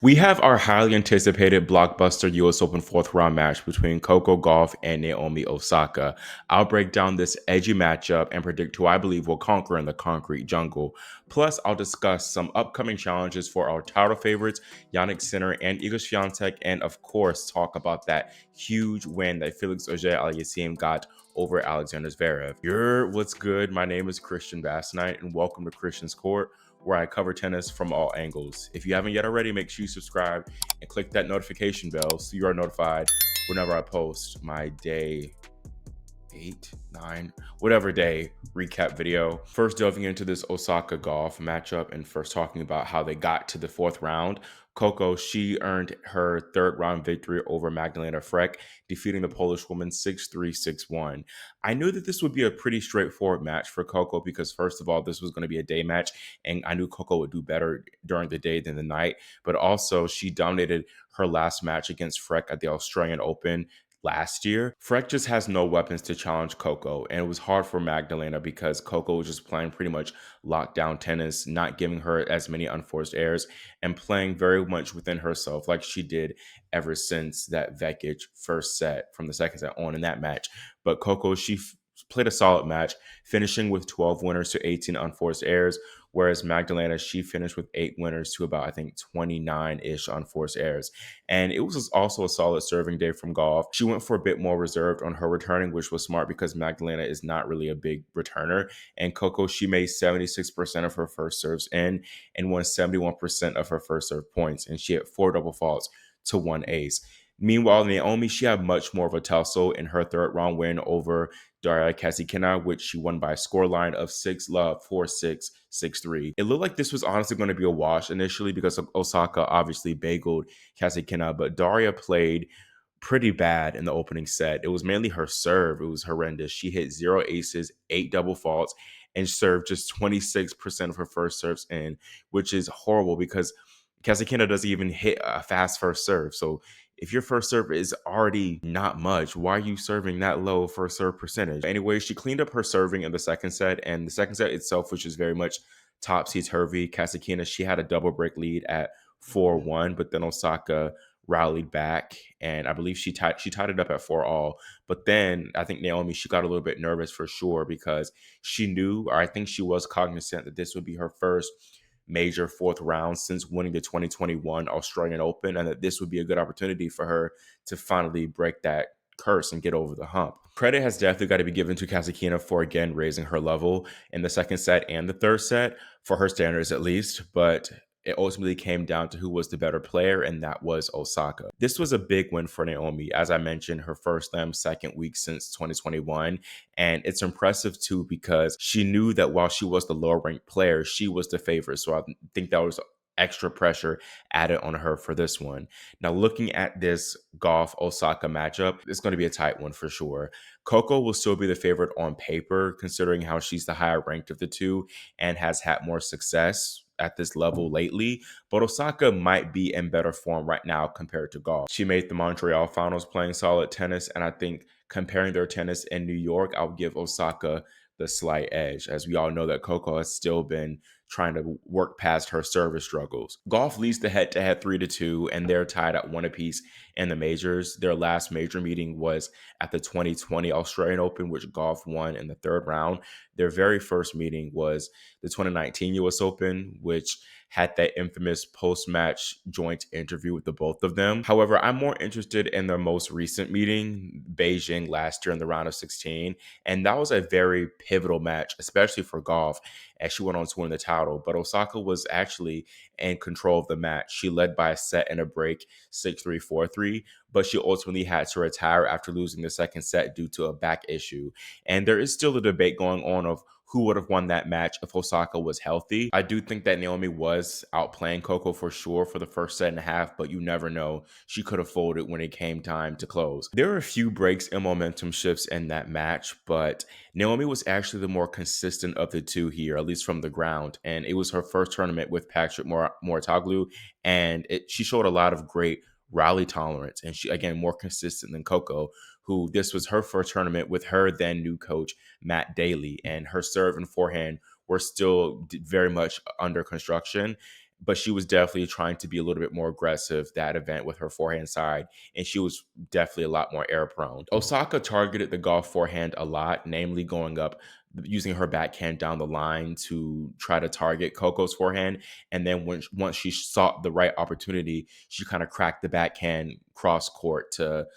We have our highly anticipated blockbuster US Open fourth round match between Coco Gauff and Naomi Osaka. I'll break down this edgy matchup and predict who I believe will conquer in the concrete jungle. Plus, I'll discuss some upcoming challenges for our title favorites, Jannik Sinner and Igor Swiatek, and of course, talk about that huge win that Felix Auger-Aliassime got over Alexander Zverev. What's good? My name is Christian Bassnight, and welcome to Christian's Court, where I cover tennis from all angles. If you haven't yet already, make sure you subscribe and click that notification bell so you are notified whenever I post my day 8, 9, whatever day recap video. First, delving into this Osaka Gauff matchup and first talking about how they got to the fourth round. Coco, she earned her third round victory over Magdalena Frech, defeating the Polish woman 6-3, 6-1. I knew that this would be a pretty straightforward match for Coco because, first of all, this was going to be a day match, and I knew Coco would do better during the day than the night. But also, she dominated her last match against Frech at the Australian Open last year. Freck just has no weapons to challenge Coco, and it was hard for Magdalena because Coco was just playing pretty much lockdown tennis, not giving her as many unforced errors, and playing very much within herself, like she did ever since that Vekic first set from the second set on in that match. But Coco, she played a solid match, finishing with 12 winners to 18 unforced errors, whereas Magdalena, she finished with 8 winners to about, I think, 29-ish unforced errors. And it was also a solid serving day from Gauff. She went for a bit more reserved on her returning, which was smart because Magdalena is not really a big returner. And Coco, she made 76% of her first serves in and won 71% of her first serve points. And she had 4 double faults to 1 ace. Meanwhile, Naomi, she had much more of a tussle in her third round win over Daria Kasatkina, which she won by a scoreline of 6-love, 4-6, 6-3. It looked like this was honestly going to be a wash initially because Osaka obviously bageled Kasatkina, but Daria played pretty bad in the opening set. It was mainly her serve. It was horrendous. She hit 0 aces, 8 double faults, and served just 26% of her first serves in, which is horrible because Kasatkina doesn't even hit a fast first serve. So if your first serve is already not much, why are you serving that low first serve percentage? Anyway, she cleaned up her serving in the second set, and the second set itself, which is very much topsy-turvy. Kasatkina, she had a double break lead at 4-1, but then Osaka rallied back, and I believe she tied it up at 4-all. But then I think Naomi, she got a little bit nervous for sure because she knew, or I think she was cognizant that this would be her first major fourth round since winning the 2021 Australian Open, and that this would be a good opportunity for her to finally break that curse and get over the hump. Credit has definitely got to be given to Kasatkina for again raising her level in the second set and the third set, for her standards at least, but it ultimately came down to who was the better player, and that was Osaka. This was a big win for Naomi. As I mentioned, her first slam second week since 2021. And it's impressive too because she knew that while she was the lower ranked player, she was the favorite. So I think that was extra pressure added on her for this one. Now, looking at this Gauff Osaka matchup, it's going to be a tight one for sure. Coco will still be the favorite on paper, considering how she's the higher ranked of the two and has had more success at this level lately, but Osaka might be in better form right now compared to Gauff. She made the Montreal finals playing solid tennis, and I think comparing their tennis in New York, I would give Osaka the slight edge, as we all know that Coco has still been trying to work past her service struggles. Gauff leads the head-to-head 3-2, and they're tied at 1 apiece in the majors. Their last major meeting was at the 2020 Australian Open, which Gauff won in the third round. Their very first meeting was the 2019 US Open, which had that infamous post-match joint interview with the both of them. However, I'm more interested in their most recent meeting, Beijing last year in the round of 16, and that was a very pivotal match, especially for Gauff, as she went on to win the title. But Osaka was actually in control of the match. She led by a set and a break, 6-3, 4-3, but she ultimately had to retire after losing the second set due to a back issue. And there is still a debate going on of who would have won that match if Osaka was healthy. I do think that Naomi was outplaying Coco for sure for the first set and a half, but you never know. She could have folded when it came time to close. There were a few breaks and momentum shifts in that match, but Naomi was actually the more consistent of the two here, at least from the ground. And it was her first tournament with Patrick Mouratoglou, and she showed a lot of great rally tolerance, and she, again, more consistent than Coco, who this was her first tournament with her then new coach Matt Daly, and her serve and forehand were still very much under construction. but she was definitely trying to be a little bit more aggressive that event with her forehand side, and she was definitely a lot more error prone. Osaka targeted the Gauff forehand a lot, namely going up, using her backhand down the line to try to target Coco's forehand. And then once she sought the right opportunity, she kind of cracked the backhand cross court to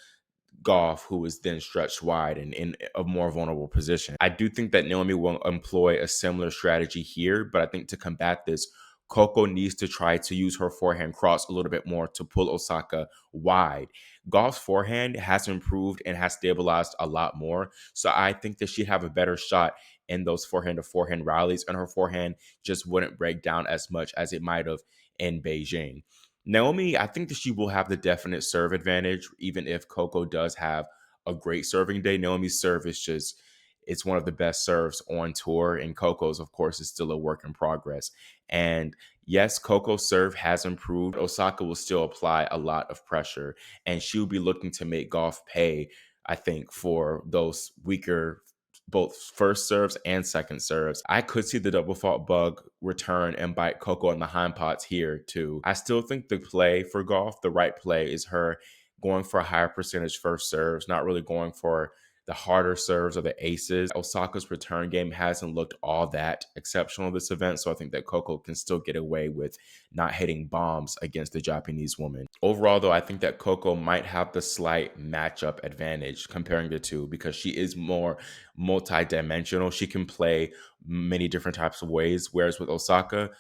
Gauff, who was then stretched wide and in a more vulnerable position. I do think that Naomi will employ a similar strategy here, but I think to combat this, Coco needs to try to use her forehand cross a little bit more to pull Osaka wide. Gauff's forehand has improved and has stabilized a lot more, so I think that she'd have a better shot in those forehand to forehand rallies, and her forehand just wouldn't break down as much as it might have in Beijing. Naomi, I think that she will have the definite serve advantage, even if Coco does have a great serving day. Naomi's serve is just, it's one of the best serves on tour, and Coco's, of course, is still a work in progress. And yes, Coco's serve has improved. Osaka will still apply a lot of pressure, and she'll be looking to make Gauff pay, I think, for those weaker both first serves and second serves. I could see the double fault bug return and bite Coco in the hindparts here too. I still think the play for Gauff, the right play, is her going for a higher percentage first serves, not really going for the harder serves or the aces. Osaka's return game hasn't looked all that exceptional this event, so I think that Coco can still get away with not hitting bombs against the Japanese woman. Overall, though, I think that Coco might have the slight matchup advantage comparing the two because she is more multi-dimensional. She can play many different types of ways, whereas with Osaka,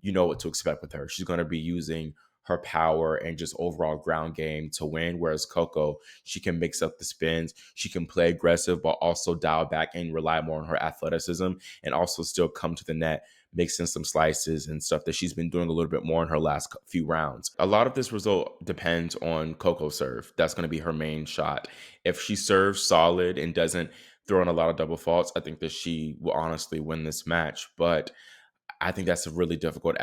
you know what to expect with her. She's going to be using her power and just overall ground game to win. Whereas Coco, she can mix up the spins. She can play aggressive, but also dial back and rely more on her athleticism and also still come to the net, mix in some slices and stuff that she's been doing a little bit more in her last few rounds. A lot of this result depends on Coco's serve. That's going to be her main shot. If she serves solid and doesn't throw in a lot of double faults, I think that she will honestly win this match. But I think that's a really difficult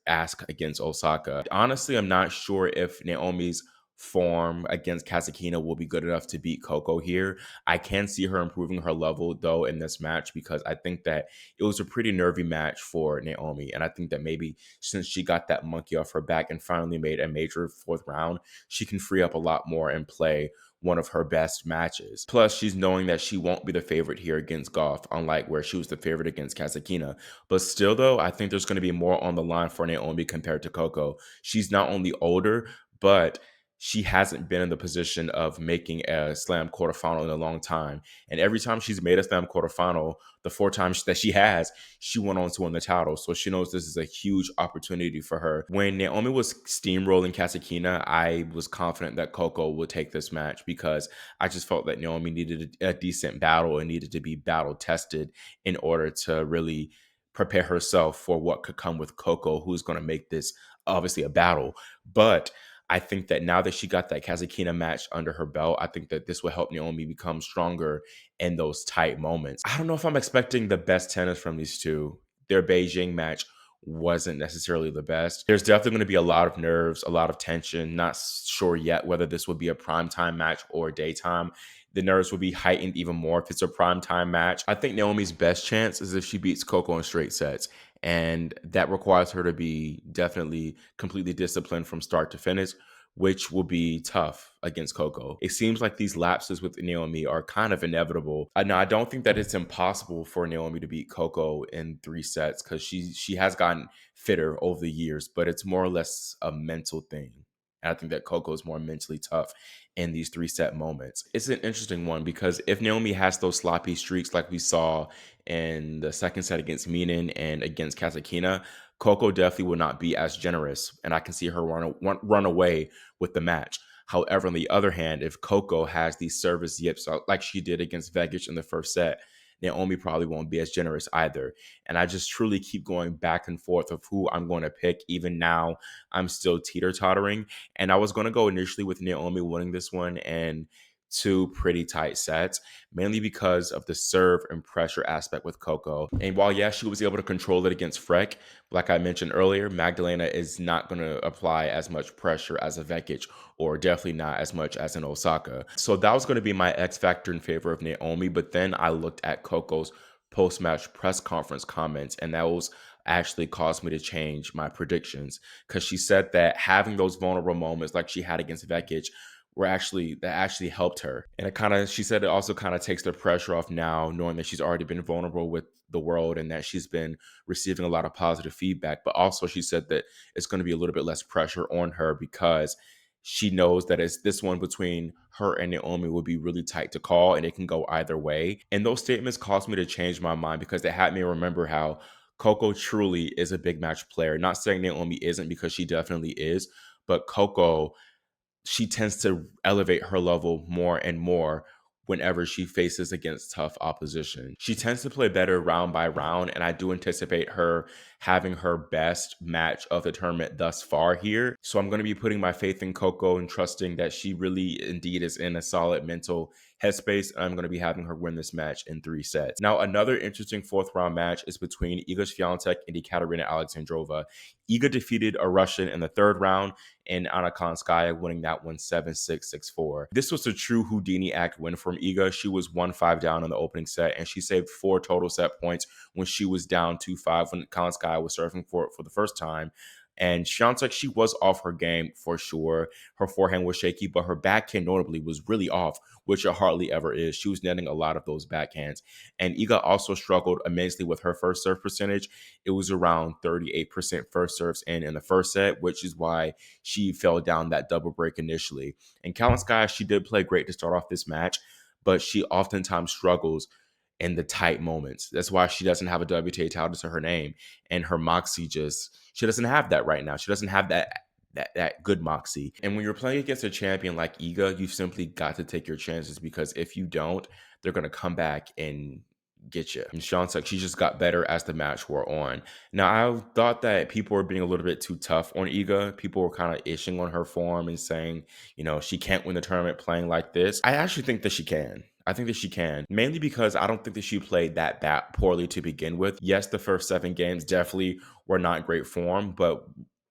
ask against Osaka. Honestly, I'm not sure if Naomi's form against Kasatkina will be good enough to beat Coco here. I can see her improving her level, though, in this match because I think that it was a pretty nervy match for Naomi. And I think that maybe since she got that monkey off her back and finally made a major fourth round, she can free up a lot more and play one of her best matches. Plus, she's knowing that she won't be the favorite here against Gauff, unlike where she was the favorite against Kasatkina. But still, though, I think there's going to be more on the line for Naomi compared to Coco. She's not only older, but she hasn't been in the position of making a slam quarterfinal in a long time. And every time she's made a slam quarterfinal, the 4 times that she has, she went on to win the title. So she knows this is a huge opportunity for her. When Naomi was steamrolling Kasatkina, I was confident that Coco would take this match because I just felt that Naomi needed a decent battle and needed to be battle tested in order to really prepare herself for what could come with Coco, who's going to make this obviously a battle. But I think that now that she got that Kasatkina match under her belt, I think that this will help Naomi become stronger in those tight moments. I don't know if I'm expecting the best tennis from these two. Their Beijing match wasn't necessarily the best. There's definitely going to be a lot of nerves, a lot of tension. Not sure yet whether this will be a primetime match or daytime. The nerves will be heightened even more if it's a primetime match. I think Naomi's best chance is if she beats Coco in straight sets. And that requires her to be definitely completely disciplined from start to finish, which will be tough against Coco. It seems like these lapses with Naomi are kind of inevitable. Now, I don't think that it's impossible for Naomi to beat Coco in 3 sets because she has gotten fitter over the years, but it's more or less a mental thing. And I think that Coco is more mentally tough in these 3-set moments. It's an interesting one because if Naomi has those sloppy streaks like we saw in the second set against Meenan and against Kasatkina, Coco definitely will not be as generous, and I can see her run away with the match. However, on the other hand, if Coco has these service yips like she did against Vegic in the first set, Naomi probably won't be as generous either. And I just truly keep going back and forth of who I'm going to pick. Even now, I'm still teeter-tottering. And I was going to go initially with Naomi winning this one and 2 pretty tight sets, mainly because of the serve and pressure aspect with Coco. And while, yeah, she was able to control it against Freck, like I mentioned earlier, Magdalena is not going to apply as much pressure as a Vekic, or definitely not as much as an Osaka. So that was going to be my X factor in favor of Naomi. But then I looked at Coco's post-match press conference comments, and that was actually caused me to change my predictions, because she said that having those vulnerable moments like she had against Vekic that actually helped her. And she said it also kind of takes the pressure off now, knowing that she's already been vulnerable with the world and that she's been receiving a lot of positive feedback. But also she said that it's going to be a little bit less pressure on her because she knows that it's this one between her and Naomi will be really tight to call, and it can go either way. And those statements caused me to change my mind because they had me remember how Coco truly is a big match player. Not saying Naomi isn't, because she definitely is, but Coco, she tends to elevate her level more and more whenever she faces against tough opposition. She tends to play better round by round, and I do anticipate her having her best match of the tournament thus far here. So I'm going to be putting my faith in Coco and trusting that she really indeed is in a solid mental headspace. And I'm going to be having her win this match in 3 sets. Now, another interesting fourth round match is between Iga Swiatek and Ekaterina Alexandrova. Iga defeated a Russian in the third round, and Anna Kalinskaya winning that one 7-6, 6-4. This was a true Houdini act win from Iga. She was 1-5 down in the opening set, and she saved 4 total set points when she was down 2-5 when Kalinskaya was serving for it for the first time. And Swiatek, she was off her game for sure. Her forehand was shaky, but her backhand notably was really off, which it hardly ever is. She was netting a lot of those backhands. And Iga also struggled immensely with her first serve percentage. It was around 38% first serves in the first set, which is why she fell down that double break initially. And Kalinskaya, she did play great to start off this match, but she oftentimes struggles in the tight moments. That's why she doesn't have a WTA title to her name. And her moxie she doesn't have that right now. She doesn't have that good moxie. And when you're playing against a champion like Iga, you've simply got to take your chances, because if you don't, they're going to come back and get you. And Swiatek, she just got better as the match wore on. Now, I thought that people were being a little bit too tough on Iga. People were kind of ishing on her form and saying, she can't win the tournament playing like this. I actually think that she can. I think that she can, mainly because I don't think that she played that poorly to begin with. Yes, the first 7 games definitely were not great form, but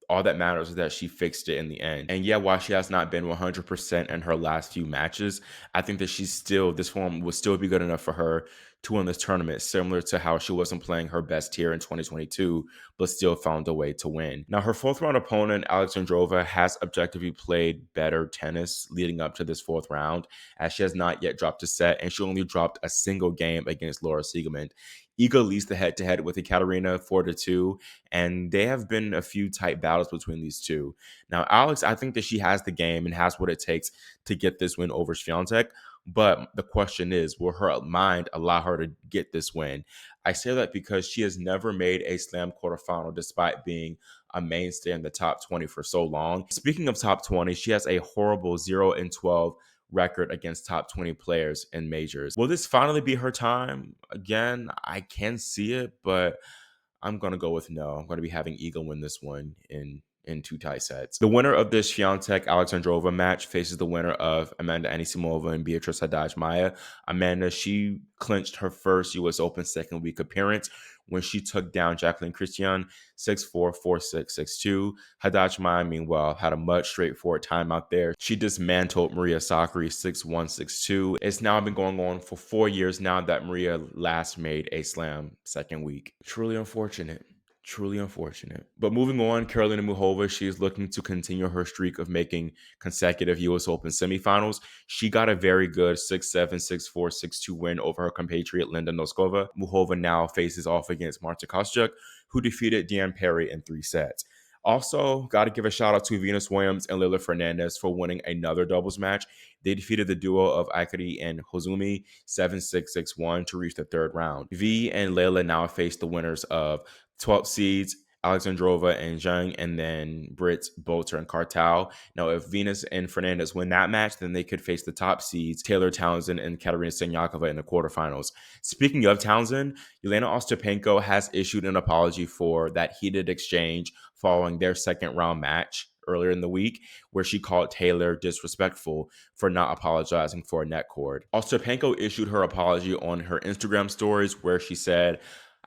all that matters is that she fixed it in the end. And yeah, while she has not been 100% in her last few matches, I think that this form will still be good enough for her to win this tournament, similar to how she wasn't playing her best here in 2022, but still found a way to win. Now, her fourth round opponent, Alexandrova, has objectively played better tennis leading up to this fourth round, as she has not yet dropped a set, and she only dropped a single game against Laura Siegemund. Iga leads the head-to-head with Ekaterina 4-2, and they have been a few tight battles between these two. Now, Alex, I think that she has the game and has what it takes to get this win over Swiatek, but the question is, will her mind allow her to get this win? I say that because she has never made a slam quarterfinal despite being a mainstay in the top 20 for so long. Speaking of top 20, she has a horrible 0-12 record against top 20 players in majors. Will this finally be her time? Again, I can see it, but I'm going to go with no. I'm going to be having Iga win this one in 2 tight sets. The winner of this Swiatek Alexandrova match faces the winner of Amanda Anisimova and Beatrice Haddad Maia. Amanda, she clinched her first U.S. Open second week appearance when she took down Jacqueline Christian 6-4, 4-6, 6-2. Haddad Maia, meanwhile, had a much straightforward time out there. She dismantled Maria Sakkari 6-1, 6-2. It's now been going on for 4 years now that Maria last made a slam second week. Truly unfortunate. Truly unfortunate. But moving on, Karolina Muchova, she is looking to continue her streak of making consecutive U.S. Open semifinals. She got a very good 6-7, 6-4, 6-2 win over her compatriot Linda Noskova. Muchova now faces off against Marta Kostyuk, who defeated Deanne Perry in 3 sets. Also, got to give a shout out to Venus Williams and Leylah Fernandez for winning another doubles match. They defeated the duo of Aikari and Hozumi 7-6, 6-1 to reach the third round. V and Leylah now face the winners of 12 seeds, Alexandrova and Zhang, and then Brits, Bolter, and Cartal. Now, if Venus and Fernandez win that match, then they could face the top seeds, Taylor Townsend and Katerina Siniakova in the quarterfinals. Speaking of Townsend, Jelena Ostapenko has issued an apology for that heated exchange following their second round match earlier in the week, where she called Taylor disrespectful for not apologizing for a net cord. Ostapenko issued her apology on her Instagram stories, where she said,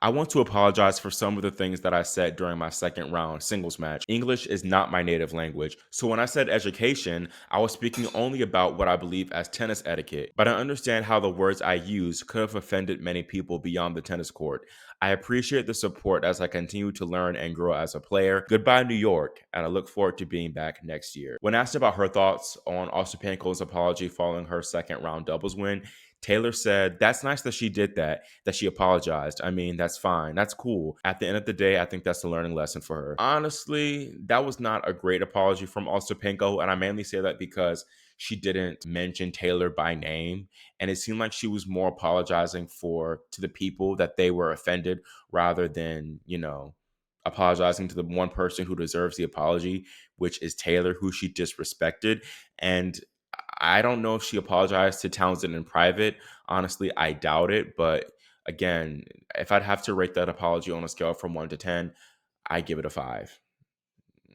I want to apologize for some of the things that I said during my second round singles match. English is not my native language, so when I said education, I was speaking only about what I believe as tennis etiquette, but I understand how the words I used could have offended many people beyond the tennis court. I appreciate the support as I continue to learn and grow as a player. Goodbye, New York, and I look forward to being back next year. When asked about her thoughts on Ostapenko's apology following her second round doubles win, Taylor said, "That's nice that she did that she apologized. I mean, that's fine. That's cool. At the end of the day, I think that's a learning lesson for her." Honestly, that was not a great apology from Ostapenko, and I mainly say that because she didn't mention Taylor by name, and it seemed like she was more apologizing to the people that they were offended rather than, apologizing to the one person who deserves the apology, which is Taylor, who she disrespected. And I don't know if she apologized to Townsend in private. Honestly, I doubt it. But again, if I'd have to rate that apology on a scale from 1 to 10, I give it a 5.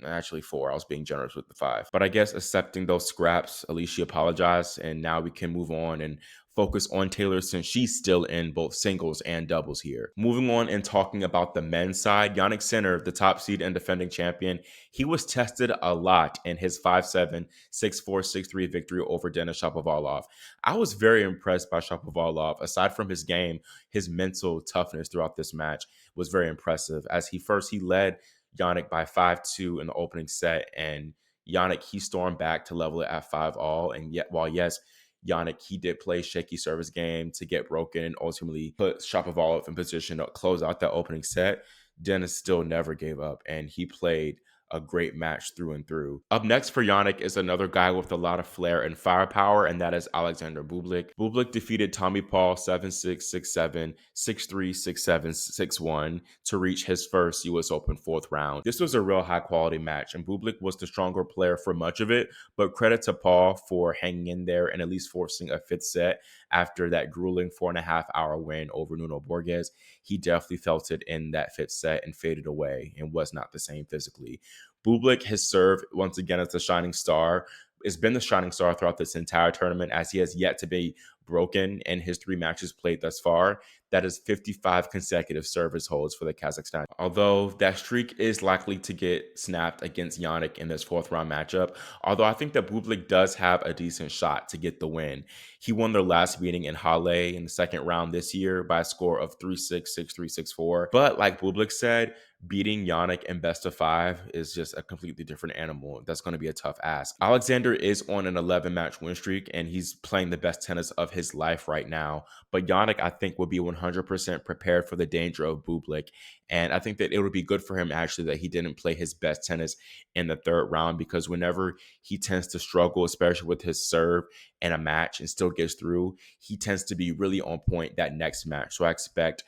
Actually, 4. I was being generous with the 5. But I guess accepting those scraps, at least she apologized. And now we can move on and focus on Taylor since she's still in both singles and doubles here. Moving on and talking about the men's side, Jannik Sinner, the top seed and defending champion, he was tested a lot in his 5-7, 6-4, 6-3 victory over Denis Shapovalov. I was very impressed by Shapovalov. Aside from his game, his mental toughness throughout this match was very impressive. As he led Jannik by 5-2 in the opening set, and Jannik, he stormed back to level it at 5-all. And yet, while yes, Jannik, he did play shaky service game to get broken and ultimately put Shapovalov in position to close out that opening set, Denis still never gave up, and he played a great match through and through. Up next for Jannik is another guy with a lot of flair and firepower, and that is Alexander Bublik. Bublik defeated Tommy Paul 7-6, 6-7, 6-3, 6-7, 6-1 to reach his first US Open fourth round. This was a real high quality match, and Bublik was the stronger player for much of it, but credit to Paul for hanging in there and at least forcing a fifth set after that grueling 4.5-hour win over Nuno Borges. He definitely felt it in that fifth set and faded away and was not the same physically. Bublik has served once again as the shining star. It's been the shining star throughout this entire tournament, as he has yet to be broken in his 3 matches played thus far. That is 55 consecutive service holds for the Kazakhstan. Although that streak is likely to get snapped against Jannik in this fourth round matchup, although I think that Bublik does have a decent shot to get the win. He won their last meeting in Halle in the second round this year by a score of 3-6, 6-3, 6-4. But like Bublik said, beating Jannik in best of 5 is just a completely different animal. That's going to be a tough ask. Alexander is on an 11-match win streak, and he's playing the best tennis of his life right now. But Jannik, I think, will be 100% prepared for the danger of Bublik. And I think that it would be good for him, actually, that he didn't play his best tennis in the third round, because whenever he tends to struggle, especially with his serve in a match and still gets through, he tends to be really on point that next match. So I expect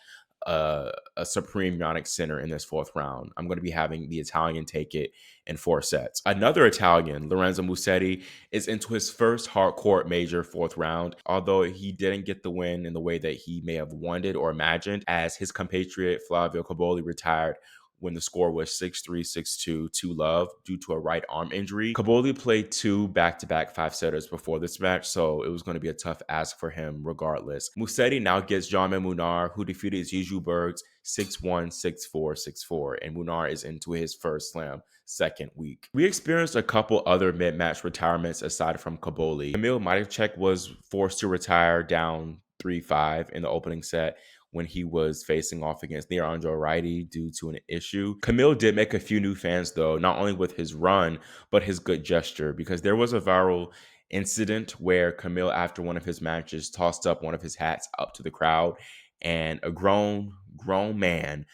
a supreme Jannik Sinner in this fourth round. I'm going to be having the Italian take it in 4 sets. Another Italian, Lorenzo Musetti, is into his first hard court major fourth round, although he didn't get the win in the way that he may have wanted or imagined, as his compatriot Flavio Cobolli retired when the score was 6-3, 6-2 to love due to a right arm injury. Cobolli played 2 back-to-back 5-setters before this match, so it was going to be a tough ask for him regardless. Musetti now gets Jean-Marie Munar, who defeated Zizou Bergs 6-1, 6-4, 6-4, and Munar is into his first slam second week. We experienced a couple other mid-match retirements aside from Cobolli. Kamil Majicek was forced to retire down 3-5 in the opening set when he was facing off against Leandro Righty due to an issue. Kamil did make a few new fans, though, not only with his run, but his good gesture, because there was a viral incident where Kamil, after one of his matches, tossed up one of his hats up to the crowd, and a grown man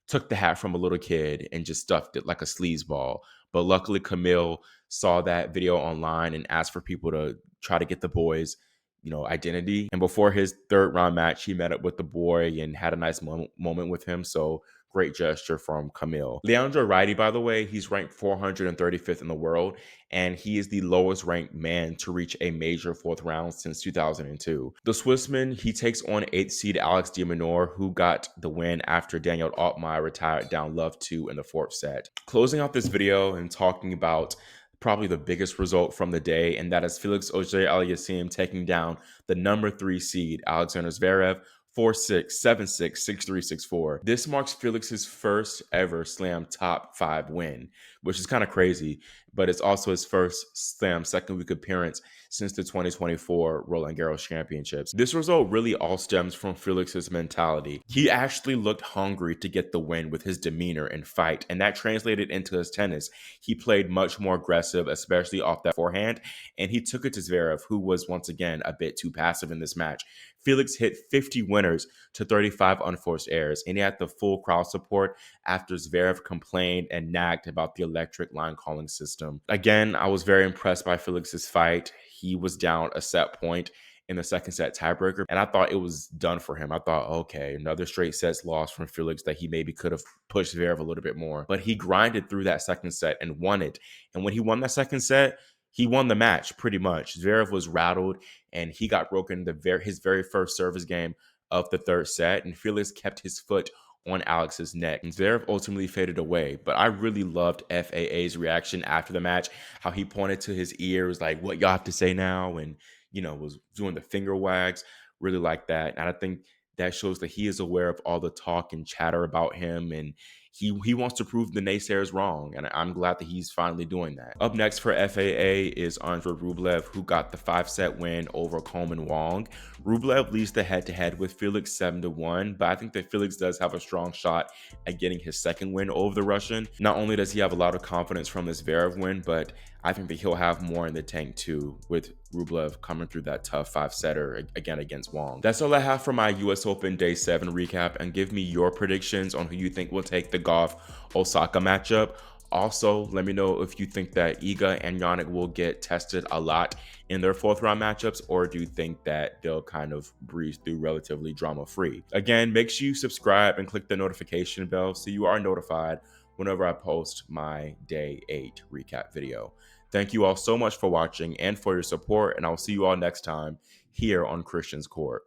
took the hat from a little kid and just stuffed it like a sleazeball. But luckily, Kamil saw that video online and asked for people to try to get the boys identity. And before his third round match, he met up with the boy and had a nice moment with him. So great gesture from Kamil. Leandro Righty, by the way, he's ranked 435th in the world, and he is the lowest ranked man to reach a major fourth round since 2002. The Swissman, he takes on 8th seed Alex de Minaur, who got the win after Daniel Altmaier retired down love 2 in the fourth set. Closing out this video and talking about probably the biggest result from the day, and that is Felix Auger-Aliassime taking down the number 3 seed Alexander Zverev 4-6, 7-6, 6-3, 6-4. This marks Felix's first ever Slam top 5 win, which is kind of crazy, but it's also his first Slam second week appearance since the 2024 Roland Garros Championships. This result really all stems from Felix's mentality. He actually looked hungry to get the win with his demeanor and fight, and that translated into his tennis. He played much more aggressive, especially off that forehand, and he took it to Zverev, who was once again a bit too passive in this match. Felix hit 50 winners to 35 unforced errors, and he had the full crowd support after Zverev complained and nagged about the electric line calling system. Again, I was very impressed by Felix's fight. He was down a set point in the second set tiebreaker, and I thought it was done for him. I thought, okay, another straight sets loss from Felix that he maybe could have pushed Zverev a little bit more. But he grinded through that second set and won it. And when he won that second set, he won the match pretty much. Zverev was rattled, and he got broken his very first service game of the third set, and Felix kept his foot on Alex's neck. And Zverev ultimately faded away, but I really loved FAA's reaction after the match, how he pointed to his ear, was like, what y'all have to say now? And, was doing the finger wags, really like that. And I think that shows that he is aware of all the talk and chatter about him, and he wants to prove the naysayers wrong, and I'm glad that he's finally doing that. Up next for FAA is Andre Rublev, who got the 5-set win over Coleman Wong. Rublev leads the head-to-head with Felix 7-1, but I think that Felix does have a strong shot at getting his second win over the Russian. Not only does he have a lot of confidence from this Zverev win, but I think that he'll have more in the tank too, with Rublev coming through that tough 5-setter again against Wong. That's all I have for my US Open Day 7 recap, and give me your predictions on who you think will take the Gauff Osaka matchup. Also, let me know if you think that Iga and Jannik will get tested a lot in their 4th round matchups, or do you think that they'll kind of breeze through relatively drama-free. Again, make sure you subscribe and click the notification bell so you are notified whenever I post my Day 8 recap video. Thank you all so much for watching and for your support, and I'll see you all next time here on Christian's Court.